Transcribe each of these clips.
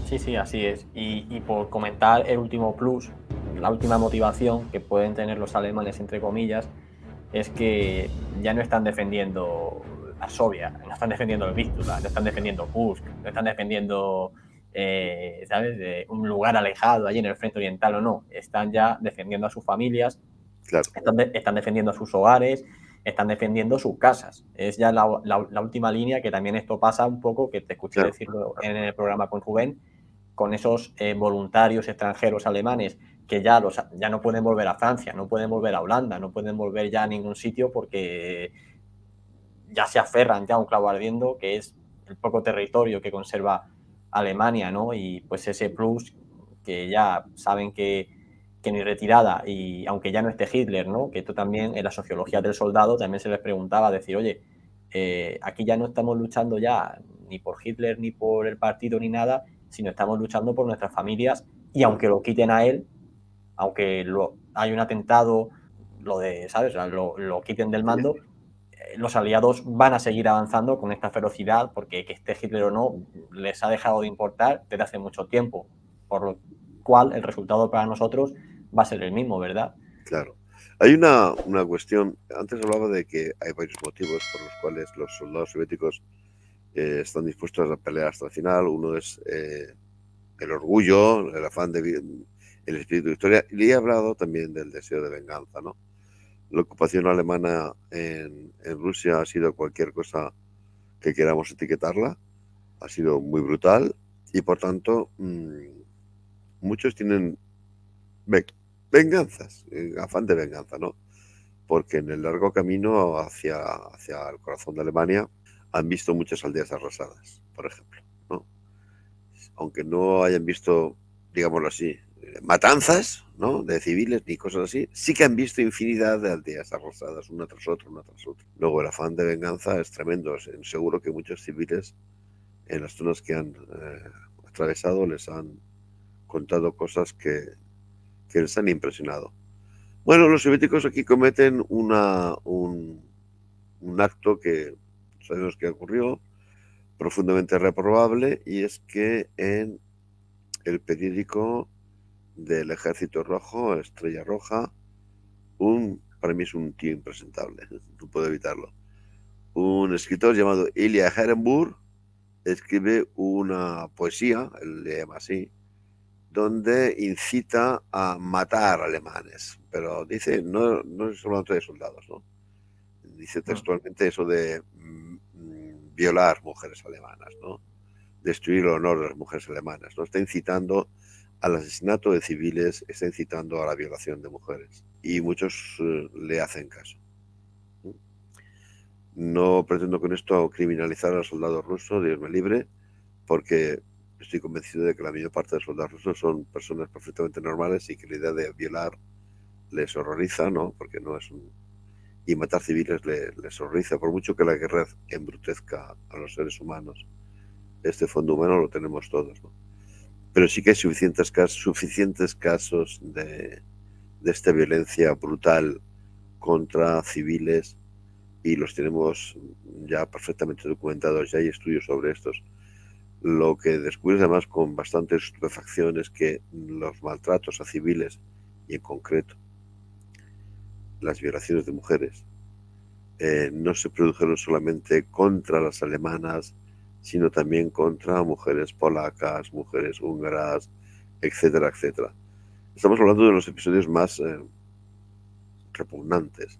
Sí, sí, así es. Y por comentar el último plus, la última motivación que pueden tener los alemanes, entre comillas, es que ya no están defendiendo Varsovia, no están defendiendo el Vístula, no están defendiendo Kursk, no están defendiendo, ¿sabes?, un lugar alejado allí en el frente oriental o no. Están ya defendiendo a sus familias, Claro, están defendiendo a sus hogares, están defendiendo sus casas. Es ya la última línea, que también esto pasa un poco, que te escuché claro, decirlo en el programa con Rubén, con esos voluntarios extranjeros alemanes que ya no pueden volver a Francia, no pueden volver a Holanda, no pueden volver ya a ningún sitio porque ya se aferran ya a un clavo ardiendo, que es el poco territorio que conserva Alemania, ¿no? Y pues ese plus que ya saben que ni retirada, y aunque ya no esté Hitler, ¿no? Que esto también en la sociología del soldado también se les preguntaba, decir, oye, aquí ya no estamos luchando ya ni por Hitler, ni por el partido, ni nada, sino estamos luchando por nuestras familias, y claro. aunque lo quiten a él, aunque hay un atentado, ¿sabes? O sea, lo quiten del Sí, mando, los aliados van a seguir avanzando con esta ferocidad, porque que esté Hitler o no les ha dejado de importar desde hace mucho tiempo, por lo cual el resultado para nosotros va a ser el mismo, ¿verdad? claro. Hay una cuestión, antes hablaba de que hay varios motivos por los cuales los soldados soviéticos están dispuestos a pelear hasta el final. Uno es el orgullo, el afán el espíritu de victoria, y he hablado también del deseo de venganza, ¿no? La ocupación alemana en Rusia ha sido cualquier cosa que queramos etiquetarla, ha sido muy brutal y por tanto muchos tienen venganzas, afán de venganza, ¿no? Porque en el largo camino hacia el corazón de Alemania han visto muchas aldeas arrasadas, por ejemplo, ¿no? Aunque no hayan visto, digámoslo así, matanzas, ¿no?, de civiles ni cosas así, sí que han visto infinidad de aldeas arrasadas, una tras otra, una tras otra. Luego el afán de venganza es tremendo. Seguro que muchos civiles en las zonas que han atravesado les han contado cosas que les han impresionado. Bueno, los soviéticos aquí cometen un acto que sabemos que ocurrió, profundamente reprobable, y es que en el periódico del Ejército Rojo, Estrella Roja, para mí es un tío impresentable, no puedo evitarlo. Un escritor llamado Ilya Ehrenburg escribe una poesía, él le llama así, donde incita a matar alemanes, pero dice, no es hablando de soldados, ¿no? Dice Mm. textualmente eso de violar mujeres alemanas, ¿no? Destruir el honor de las mujeres alemanas, ¿no? Está incitando al asesinato de civiles, está incitando a la violación de mujeres. Y muchos le hacen caso. No pretendo con esto criminalizar a los soldados rusos, Dios me libre, porque estoy convencido de que la mayor parte de los soldados rusos son personas perfectamente normales y que la idea de violar les horroriza, ¿no? Porque no es un... Y matar civiles les horroriza, por mucho que la guerra embrutezca a los seres humanos. Este fondo humano lo tenemos todos, ¿no? Pero sí que hay suficientes casos de esta violencia brutal contra civiles y los tenemos ya perfectamente documentados, ya hay estudios sobre estos. Lo que descubres además con bastante estupefacción es que los maltratos a civiles, y en concreto las violaciones de mujeres, no se produjeron solamente contra las alemanas, sino también contra mujeres polacas, mujeres húngaras, etcétera, etcétera. Estamos hablando de los episodios más repugnantes,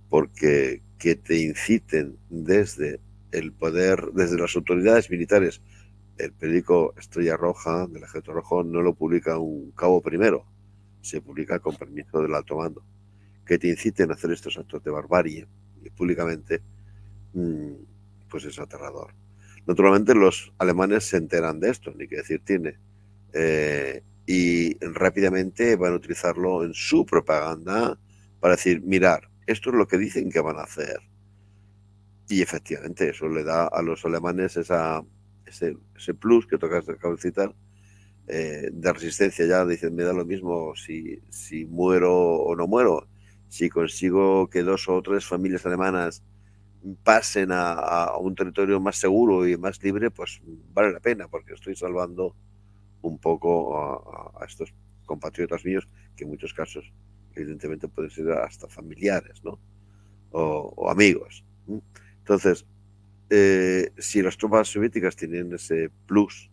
porque que te inciten desde el poder, desde las autoridades militares. El periódico Estrella Roja del Ejército Rojo no lo publica un cabo primero, se publica con permiso del alto mando. Que te inciten a hacer estos actos de barbarie y públicamente, pues es aterrador. Naturalmente los alemanes se enteran de esto, ni que decir tiene, y rápidamente van a utilizarlo en su propaganda para decir, mirar, esto es lo que dicen que van a hacer. Y efectivamente eso le da a los alemanes ese plus que acabas de citar, de resistencia. Ya dicen, me da lo mismo si muero o no muero, si consigo que 2 o 3 familias alemanas pasen a un territorio más seguro y más libre, pues vale la pena, porque estoy salvando un poco a estos compatriotas míos, que en muchos casos, evidentemente, pueden ser hasta familiares, ¿no? O amigos. Entonces, si las tropas soviéticas tienen ese plus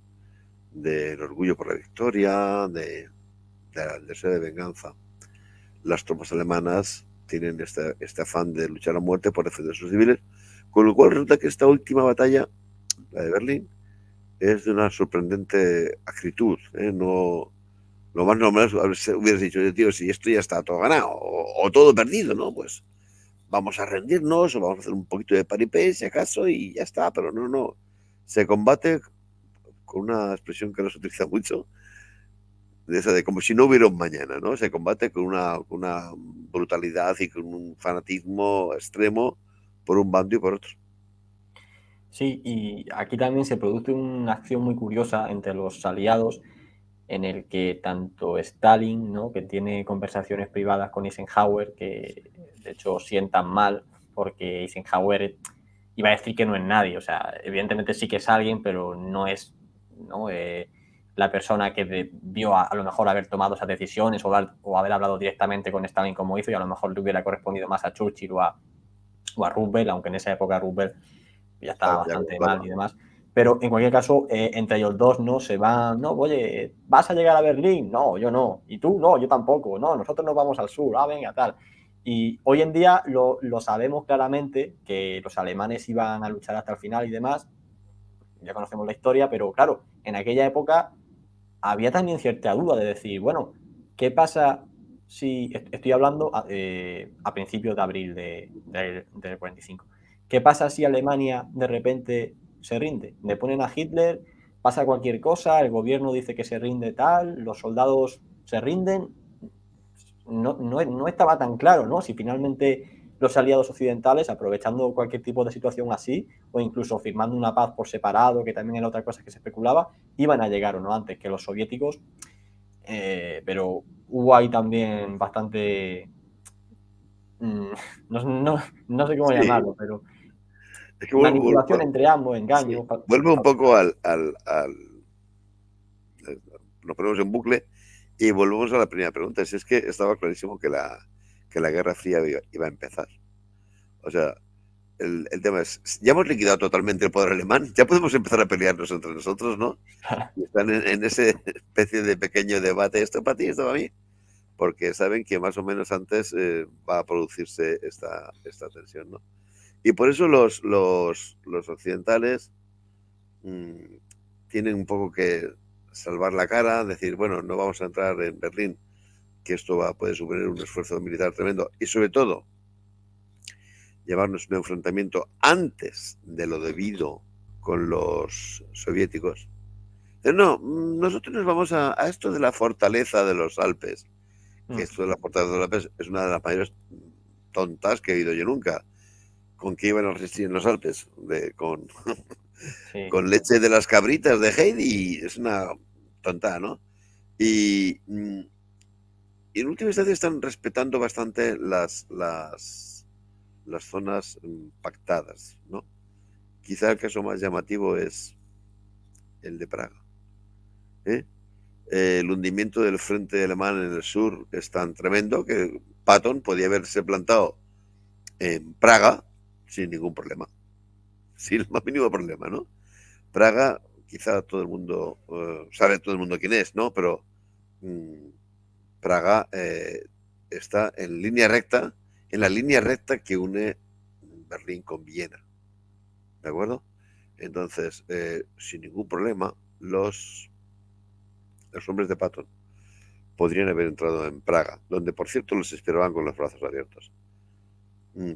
del orgullo por la victoria, del deseo de venganza, las tropas alemanas tienen este afán de luchar a muerte por defender a sus civiles, con lo cual resulta que esta última batalla, la de Berlín, es de una sorprendente acritud. No, lo más normal es hubieras dicho, tío, si esto ya está todo ganado o todo perdido, ¿no? Pues vamos a rendirnos o vamos a hacer un poquito de paripé, si acaso, y ya está. Pero no, no. Se combate con una expresión que no se utiliza mucho, de esa de como si no hubiera un mañana, ¿no? Se combate con una brutalidad y con un fanatismo extremo por un bando y por otro. Sí, y aquí también se produce una acción muy curiosa entre los aliados en el que tanto Stalin, ¿no?, que tiene conversaciones privadas con Eisenhower, que de hecho sientan mal, porque Eisenhower iba a decir que no es nadie, o sea, evidentemente sí que es alguien, pero no es, ¿no?, la persona que debió a lo mejor haber tomado esas decisiones o haber hablado directamente con Stalin como hizo, y a lo mejor le hubiera correspondido más a Churchill o a Roosevelt, aunque en esa época Roosevelt ya estaba Estaba ya bastante mal agotado. y demás. Pero en cualquier caso, entre ellos dos, ¿no? Se van, no, oye, ¿vas a llegar a Berlín? No, yo no. ¿Y tú? No, yo tampoco. No, nosotros nos vamos al sur. Ah, venga, tal. Y hoy en día lo sabemos claramente, que los alemanes iban a luchar hasta el final y demás. Ya conocemos la historia, pero claro, en aquella época había también cierta duda de decir, bueno, ¿qué pasa si, estoy hablando a principios de abril del 45, ¿qué pasa si Alemania de repente se rinde? Le ponen a Hitler, pasa cualquier cosa, el gobierno dice que se rinde tal, los soldados se rinden, no estaba tan claro, ¿no? Si finalmente los aliados occidentales, aprovechando cualquier tipo de situación así, o incluso firmando una paz por separado, que también era otra cosa que se especulaba, iban a llegar o no antes que los soviéticos. Pero hubo ahí también bastante, mm, no sé cómo Sí, llamarlo, pero es que manipulación entre ambos, sí, engaño. vuelve un poco nos ponemos en bucle y volvemos a la primera pregunta. Si es que estaba clarísimo que la Guerra Fría iba a empezar. O sea, el tema es, ya hemos liquidado totalmente el poder alemán, ya podemos empezar a pelearnos entre nosotros, ¿no? Y están en esa especie de pequeño debate, esto para ti, esto para mí, porque saben que más o menos antes va a producirse esta tensión, ¿no? Y por eso los occidentales mmm, tienen un poco que salvar la cara, decir, bueno, no vamos a entrar en Berlín, que esto puede suponer un esfuerzo militar tremendo, y sobre todo llevarnos un enfrentamiento antes de lo debido con los soviéticos. No, nosotros nos vamos a esto de la fortaleza de los Alpes, que Mm, esto de la fortaleza de los Alpes es una de las mayores tontas que he oído yo nunca. ¿Con qué iban a resistir en los Alpes? sí. Con leche de las cabritas de Heidi. Es una tonta, ¿no? Y, y en última instancia están respetando bastante las zonas pactadas, ¿no? Quizá el caso más llamativo es el de Praga. ¿Eh? El hundimiento del frente alemán en el sur es tan tremendo que Patton podía haberse plantado en Praga sin ningún problema, sin el más mínimo problema, ¿no? Praga, quizá todo el mundo sabe todo el mundo quién es, ¿no? Pero mmm, Praga está en línea recta, en la línea recta que une Berlín con Viena, ¿de acuerdo? Entonces, sin ningún problema, los hombres de Patton podrían haber entrado en Praga, donde por cierto los esperaban con los brazos abiertos,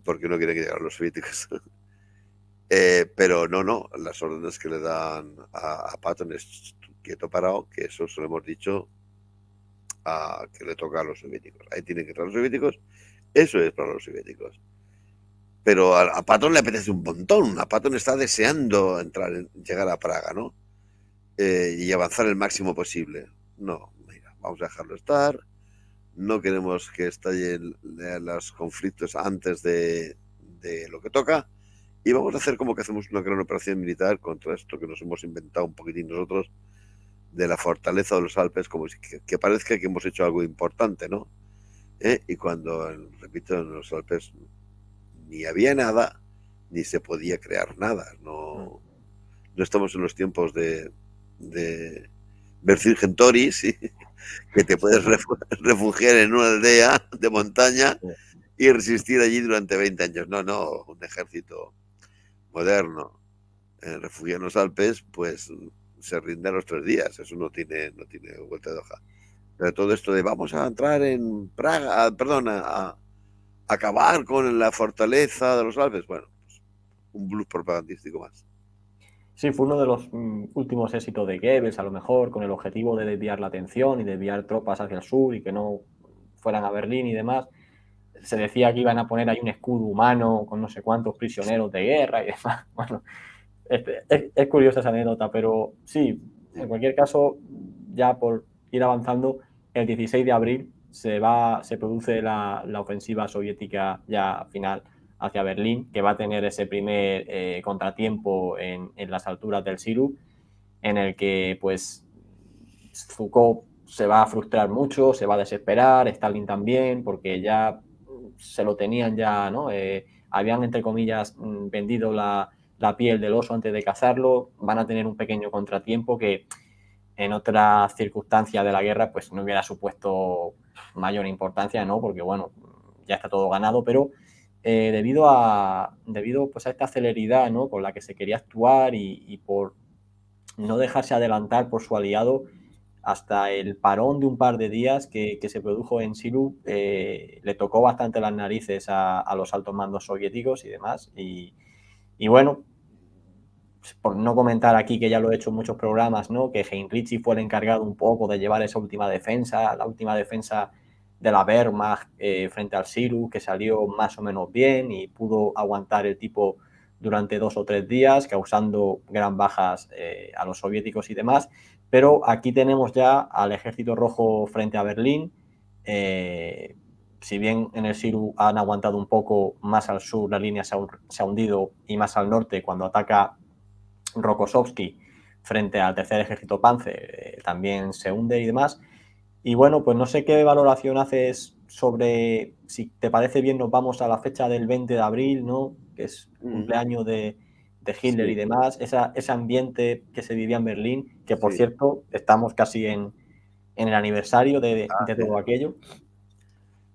porque no quieren que lleguen los soviéticos. Pero no, no, las órdenes que le dan a Patton es quieto parado, que eso se lo hemos dicho que le toca a los soviéticos. Ahí tienen que entrar los soviéticos, eso es para los soviéticos. Pero a Patton le apetece un montón, a Patton está deseando llegar a Praga, ¿no? Y avanzar el máximo posible. No, mira, vamos a dejarlo estar, no queremos que estallen los conflictos antes de lo que toca y vamos a hacer como que hacemos una gran operación militar contra esto que nos hemos inventado un poquitín nosotros de la fortaleza de los Alpes, como si que parezca que hemos hecho algo importante, ¿no? Y cuando, repito, en los Alpes ni había nada, ni se podía crear nada. No, no estamos en los tiempos de Vercingetorix, que te puedes refugiar en una aldea de montaña y resistir allí durante 20 años. No, no, un ejército moderno refugiado en los Alpes, pues se rinde a los 3 días. Eso no tiene vuelta de hoja. Pero todo esto de vamos a entrar en Praga, perdón, a acabar con la fortaleza de los Alpes, bueno, pues un blues propagandístico más. Sí, fue uno de los últimos éxitos de Goebbels, a lo mejor, con el objetivo de desviar la atención y desviar tropas hacia el sur y que no fueran a Berlín y demás. Se decía que iban a poner ahí un escudo humano con no sé cuántos prisioneros de guerra y demás. Bueno, es curiosa esa anécdota, pero sí, en cualquier caso, ya por ir avanzando, el 16 de abril se produce la ofensiva soviética ya final hacia Berlín, que va a tener ese primer contratiempo en las alturas del Siru, en el que pues Foucault se va a frustrar mucho, se va a desesperar, Stalin también, porque ya se lo tenían ya, ¿no? Habían, entre comillas, vendido la piel del oso antes de cazarlo, van a tener un pequeño contratiempo que en otras circunstancias de la guerra pues no hubiera supuesto mayor importancia, ¿no? Porque, bueno, ya está todo ganado, pero debido pues, a esta celeridad, ¿no? Con la que se quería actuar y por no dejarse adelantar por su aliado, hasta el parón de un par de días que se produjo en Siru, le tocó bastante las narices a los altos mandos soviéticos y demás. Y bueno, por no comentar aquí que ya lo he hecho en muchos programas, ¿no? Que Heinrichi fue el encargado un poco de llevar esa última defensa, la última defensa de la Wehrmacht frente al Siru, que salió más o menos bien y pudo aguantar el tipo durante 2 o 3 días, causando gran bajas a los soviéticos y demás. Pero aquí tenemos ya al Ejército Rojo frente a Berlín. Si bien en el Siru han aguantado un poco, más al sur la línea se ha hundido y más al norte cuando ataca Rokossovski frente al tercer ejército Panzer también se hunde y demás. Y bueno, pues no sé qué valoración haces sobre, si te parece bien, nos vamos a la fecha del 20 de abril, ¿no? Que es cumpleaños de Hitler y Sí, demás, ese ambiente que se vivía en Berlín, que por sí. cierto, estamos casi en el aniversario de Sí. todo aquello.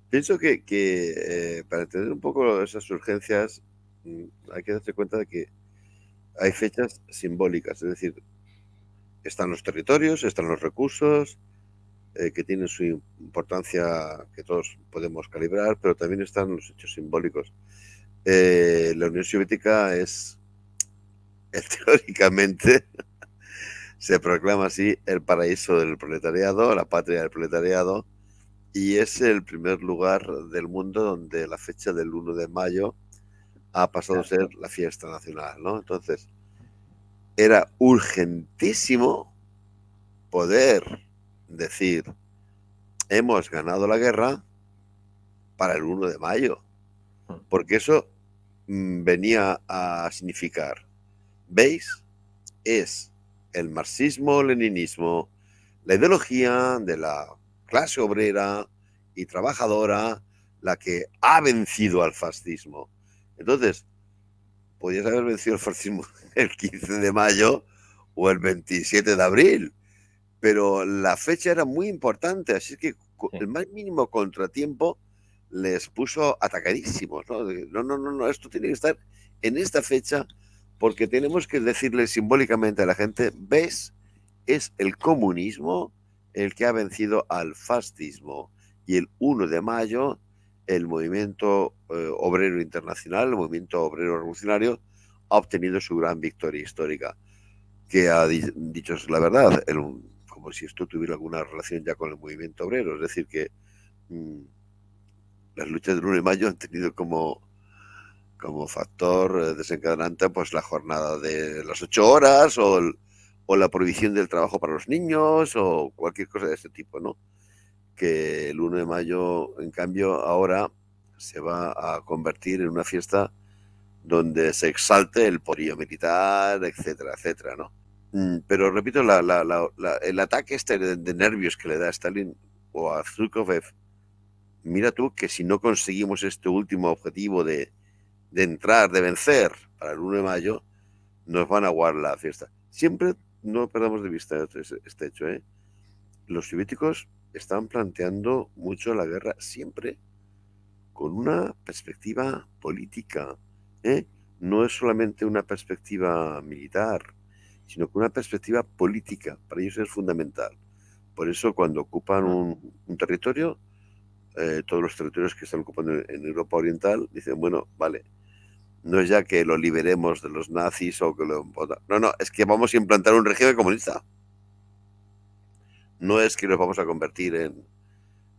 Pienso que para entender un poco esas urgencias hay que darse cuenta de que hay fechas simbólicas, es decir, están los territorios, están los recursos, que tienen su importancia que todos podemos calibrar, pero también están los hechos simbólicos. La Unión Soviética es, teóricamente, se proclama así el paraíso del proletariado, la patria del proletariado, y es el primer lugar del mundo donde la fecha del 1 de mayo ha pasado a ser la fiesta nacional, ¿no? Entonces, era urgentísimo poder decir, hemos ganado la guerra para el 1 de mayo, porque eso venía a significar, ¿veis? Es el marxismo-leninismo, la ideología de la clase obrera y trabajadora la que ha vencido al fascismo. Entonces, podías haber vencido el fascismo el 15 de mayo o el 27 de abril, pero la fecha era muy importante, así que el más mínimo contratiempo les puso atacadísimos, ¿no? No, no, no, no, esto tiene que estar en esta fecha porque tenemos que decirle simbólicamente a la gente, ¿ves? Es el comunismo el que ha vencido al fascismo y el 1 de mayo el movimiento obrero internacional, el movimiento obrero revolucionario ha obtenido su gran victoria histórica, que ha dicho la verdad, como si esto tuviera alguna relación ya con el movimiento obrero, es decir, que las luchas del 1 de mayo han tenido como factor desencadenante pues la jornada de las 8 horas o la prohibición del trabajo para los niños o cualquier cosa de ese tipo, ¿no? Que el 1 de mayo, en cambio, ahora se va a convertir en una fiesta donde se exalte el poderío militar, etcétera, etcétera, ¿no? Pero repito, el ataque este de nervios que le da a Stalin o a Zhukov, mira tú que si no conseguimos este último objetivo de entrar, de vencer para el 1 de mayo, nos van a aguar la fiesta. Siempre no perdamos de vista este hecho. Los soviéticos están planteando mucho la guerra siempre con una perspectiva política. No es solamente una perspectiva militar, sino con una perspectiva política. Para ellos es fundamental. Por eso cuando ocupan un territorio, todos los territorios que están ocupando en Europa Oriental, dicen, bueno, vale, no es ya que lo liberemos de los nazis o que lo... No, es que vamos a implantar un régimen comunista. No es que nos vamos a convertir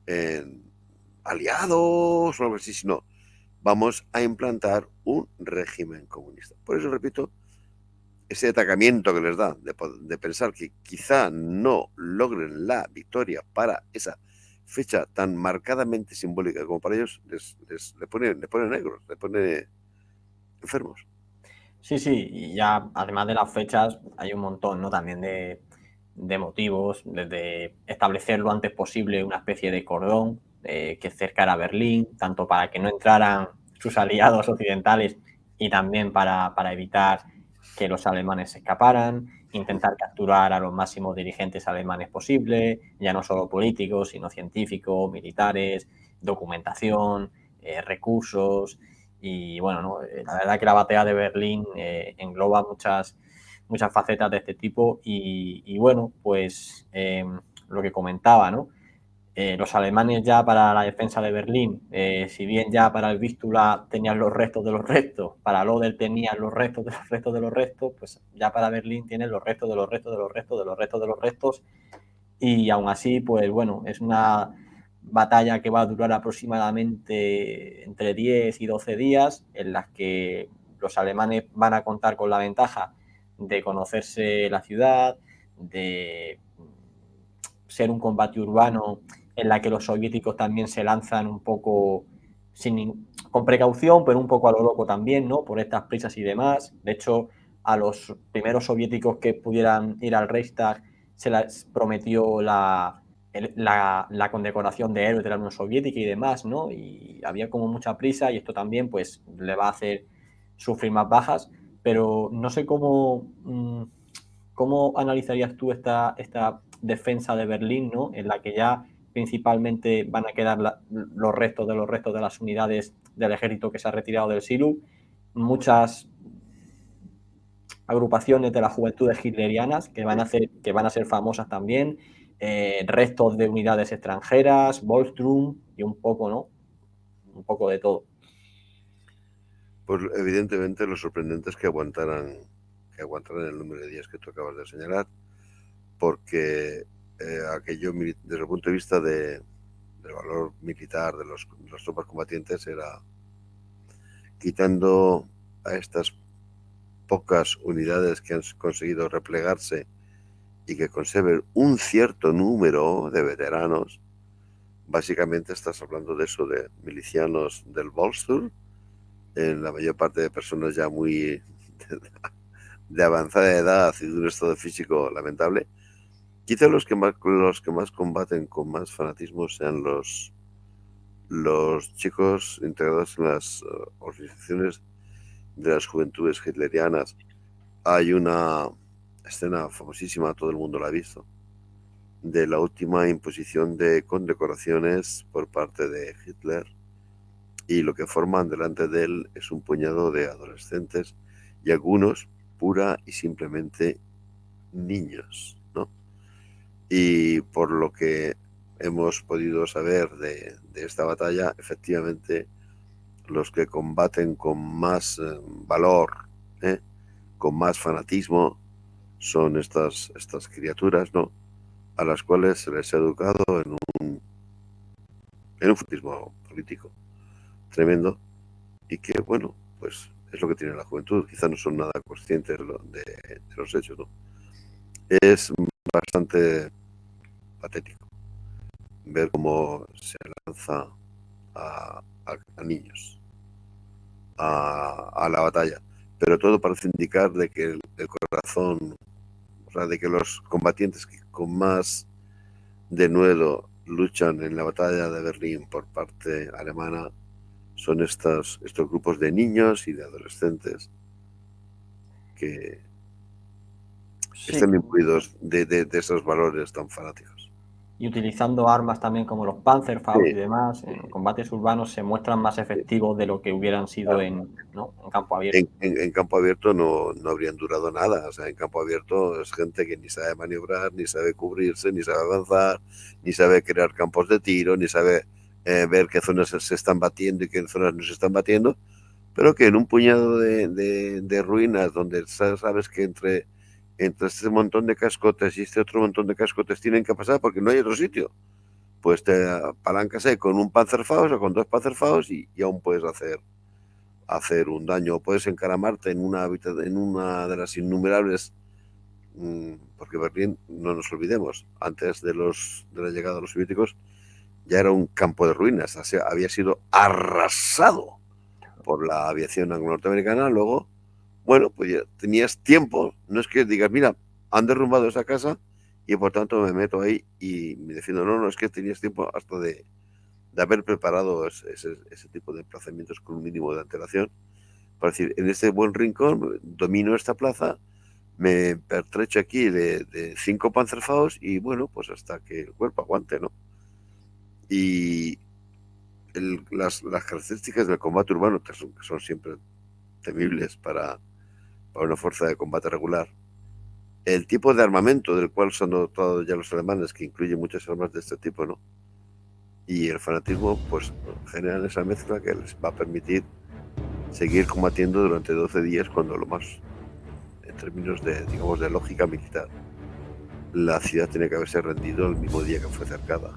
en aliados o algo así, sino vamos a implantar un régimen comunista. Por eso, repito, ese atacamiento que les da de pensar que quizá no logren la victoria para esa fecha tan marcadamente simbólica como para ellos, le pone negros, le pone enfermos. Sí, sí, y ya además de las fechas hay un montón, ¿no? También de motivos, desde establecer lo antes posible una especie de cordón que cercara Berlín, tanto para que no entraran sus aliados occidentales y también para evitar que los alemanes se escaparan, intentar capturar a los máximos dirigentes alemanes posibles, ya no solo políticos, sino científicos, militares, documentación, recursos. Y bueno, ¿no? La verdad que la batalla de Berlín engloba muchas facetas de este tipo y bueno, pues lo que comentaba, ¿no? Los alemanes ya para la defensa de Berlín, si bien ya para el Vístula tenían los restos de los restos, para Loder tenían los restos de los restos de los restos, pues ya para Berlín tienen los restos de los restos de los restos de los restos de los restos y aún así, pues bueno, es una batalla que va a durar aproximadamente entre 10 y 12 días, en las que los alemanes van a contar con la ventaja de conocerse la ciudad, de ser un combate urbano en la que los soviéticos también se lanzan un poco con precaución, pero un poco a lo loco también, ¿no? Por estas prisas y demás. De hecho, a los primeros soviéticos que pudieran ir al Reichstag se les prometió la condecoración de héroes de la Unión Soviética y demás, ¿no? Y había como mucha prisa y esto también pues le va a hacer sufrir más bajas, pero no sé cómo analizarías tú esta defensa de Berlín, ¿no? En la que ya principalmente van a quedar los restos de las unidades del ejército que se ha retirado del Silu, muchas agrupaciones de las juventudes hitlerianas que van a ser famosas también, restos de unidades extranjeras, Volkssturm y un poco, ¿no? Un poco de todo. Pues evidentemente lo sorprendente es que aguantaran el número de días que tú acabas de señalar, porque aquello desde el punto de vista del valor militar de las tropas combatientes era, quitando a estas pocas unidades que han conseguido replegarse y que conserven un cierto número de veteranos, básicamente estás hablando de eso, de milicianos del Volkssturm, en la mayor parte de personas ya muy de avanzada edad y de un estado físico lamentable. Quizá los que más combaten con más fanatismo sean los chicos integrados en las organizaciones de las juventudes hitlerianas. Hay una escena famosísima, todo el mundo la ha visto, de la última imposición de condecoraciones por parte de Hitler, y lo que forman delante de él es un puñado de adolescentes y algunos pura y simplemente niños, ¿no? Y por lo que hemos podido saber de esta batalla, efectivamente los que combaten con más valor, con más fanatismo, son estas criaturas, ¿no? A las cuales se les ha educado en un fanatismo político tremendo, y que, bueno, pues es lo que tiene la juventud. Quizá no son nada conscientes de los hechos, ¿no? Es bastante patético ver cómo se lanza a niños a la batalla, pero todo parece indicar de que el corazón sea, de que los combatientes que con más denuedo luchan en la batalla de Berlín por parte alemana son estos grupos de niños y de adolescentes que Sí, están imbuidos de esos valores tan fanáticos. y utilizando armas también como los Panzerfaust Sí, y demás, sí, en combates urbanos se muestran más sí, efectivos de lo que hubieran sido claro. en, ¿no?, en campo abierto. En campo abierto no habrían durado nada. O sea, en campo abierto es gente que ni sabe maniobrar, ni sabe cubrirse, ni sabe avanzar, ni sabe crear campos de tiro, ni sabe ver qué zonas se están batiendo y qué zonas no se están batiendo, pero que en un puñado de ruinas donde sabes que entre este montón de cascotes y este otro montón de cascotes tienen que pasar porque no hay otro sitio, pues te apalancas ahí con un Panzerfaust o con dos Panzerfaust y aún puedes hacer un daño. Puedes encaramarte en una de las innumerables, porque Berlín, no nos olvidemos, antes de la llegada de los soviéticos, ya era un campo de ruinas, o sea, había sido arrasado por la aviación anglo-norteamericana. Luego, bueno, pues ya tenías tiempo, no es que digas, mira, han derrumbado esa casa y por tanto me meto ahí y me defiendo. No, es que tenías tiempo hasta de haber preparado ese tipo de emplazamientos con un mínimo de antelación para decir, en este buen rincón domino esta plaza, me pertrecho aquí de 5 Panzerfaust y bueno, pues hasta que el cuerpo aguante, ¿no? Y las características del combate urbano, que son siempre temibles para una fuerza de combate regular, el tipo de armamento del cual se han dotado ya los alemanes, que incluye muchas armas de este tipo, ¿no? Y el fanatismo, pues generan esa mezcla que les va a permitir seguir combatiendo durante 12 días cuando lo más, en términos digamos, de lógica militar, la ciudad tiene que haberse rendido el mismo día que fue cercada.